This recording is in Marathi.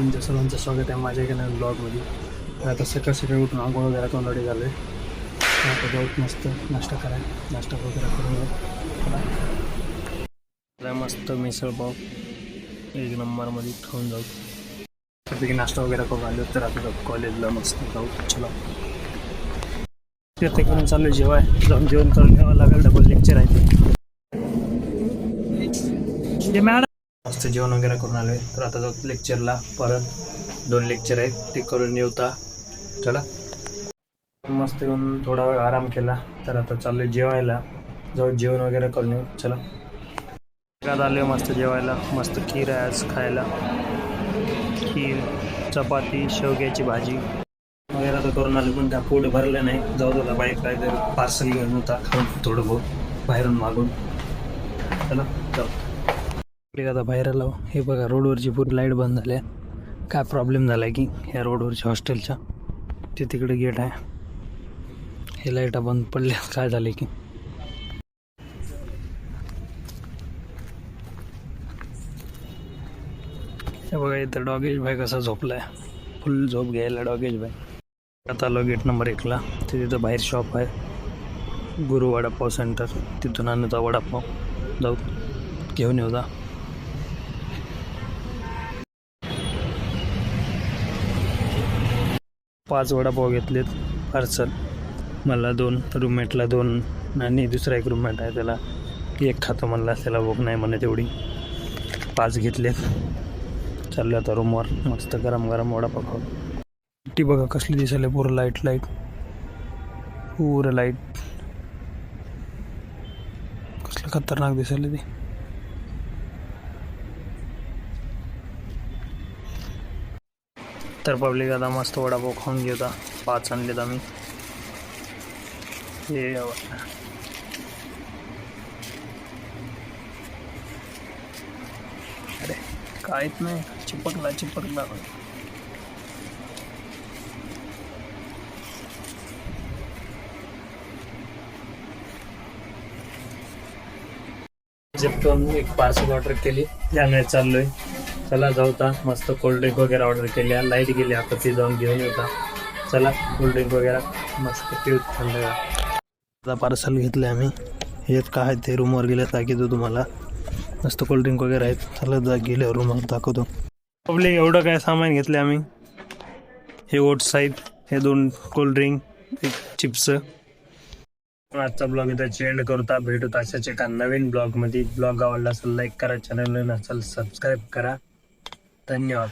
तुमच्या सर्वांचं स्वागत आहे माझ्या एका नवीन ब्लॉगमध्ये. आता सकाळ सकाळी उठून आंघोळ वगैरे तोंडाडी झालं आहे. आता जाऊत मस्त नाश्ता कराय, नाश्ता वगैरे करून मस्त मिसळपाव एक नंबरमध्ये खाऊन जाऊ. त्यापैकी नाश्ता वगैरे करून आलो तर आता जाऊ कॉलेजला मस्त जाऊ. चला ते करून चालू जेवाय, जाऊन जेवण करून घ्यावं लागेल. डबल लेक्चर आहे ते मॅडम. मस्त जेवण वगैरे करून आलोय तर आता जाऊ लेक्चरला. परत 2 लेक्चर आहेत ते करून येऊता. चला मस्त येऊन थोडा वेळ आराम केला तर आता चाललोय जेवायला. जाऊ जेवण वगैरे करून येऊ. चला आलोय मस्त जेवायला. मस्त खीर आहे आज खायला. खीर, चपाती, शेवग्याची भाजी वगैरे आता करून आलो पण त्या पोट भरलं नाही. जाऊ तुला बाईक काय तर पार्सल घेऊन होता खाऊन थोडं बहुत बाहेरून मागून. चला जाऊ आता बाहेर आलो. हे बघा रोडवरची पूर्ण लाईट बंद झाल्या. काय प्रॉब्लेम झाला आहे की ह्या रोडवरच्या हॉस्टेलच्या ते तिकडे गेट आहे, हे लाईटा बंद पडल्या. काय झाले की हे बघा इथं डॉगेश भाई कसा झोपलाय. फुल झोप घ्यायला डॉगेश भाई. आता आलो गेट नंबर 1ला. तिथं बाहेर शॉप आहे गुरु वडापाव सेंटर. तिथून आणता वडापाव. जाऊ घेऊन येऊ दा. 5 वडापाव घेतलेत पार्सल. मला 2, रूममेटला 2 आणि दुसरा एक रूममेट आहे त्याला 1 खातो म्हणला. त्याला भूक नाही म्हणे तेवढी. 5 घेतलेत. चाललो आता रूमवर मस्त गरम गरम वडापाव खाऊ. ती बघा कसली दिसायला पुरं लाईट पुरं लाईट कसलं खतरनाक दिसायला ती. तर पब्लिक आता मस्त वडापाव खाऊन घेता. 5 आणलेत आम्ही. हे अरे काहीच नाही, चिपकला जिप्टून एक पार्सल ऑर्डर केली. त्याने चाललोय. चला जाऊता. मस्त कोल्ड्रिंक वगैरे ऑर्डर केल्या. लाईट गेली आता ती जाऊन घेऊन येता. चला कोल्ड्रिंक वगैरे मस्त पिऊ थंड. आता पार्सल घेतले आम्ही. हेच काय ते रूमवर गेले दाखवतो तुम्हाला. मस्त कोल्ड्रिंक वगैरे आहेत. चला गेले रूमवर दाखवतो. पब्लिक एवढं काय सामान घेतले आम्ही. हे ओट्स आहेत, हे 2 कोल्ड्रिंक, एक चिप्स. आजचा ब्लॉग इथं एंड करता. भेटूत अशाच एका नवीन ब्लॉगमध्ये. ब्लॉग आवडला असेल लाईक करा, चॅनल नसेल सबस्क्राईब करा. धन्यवाद.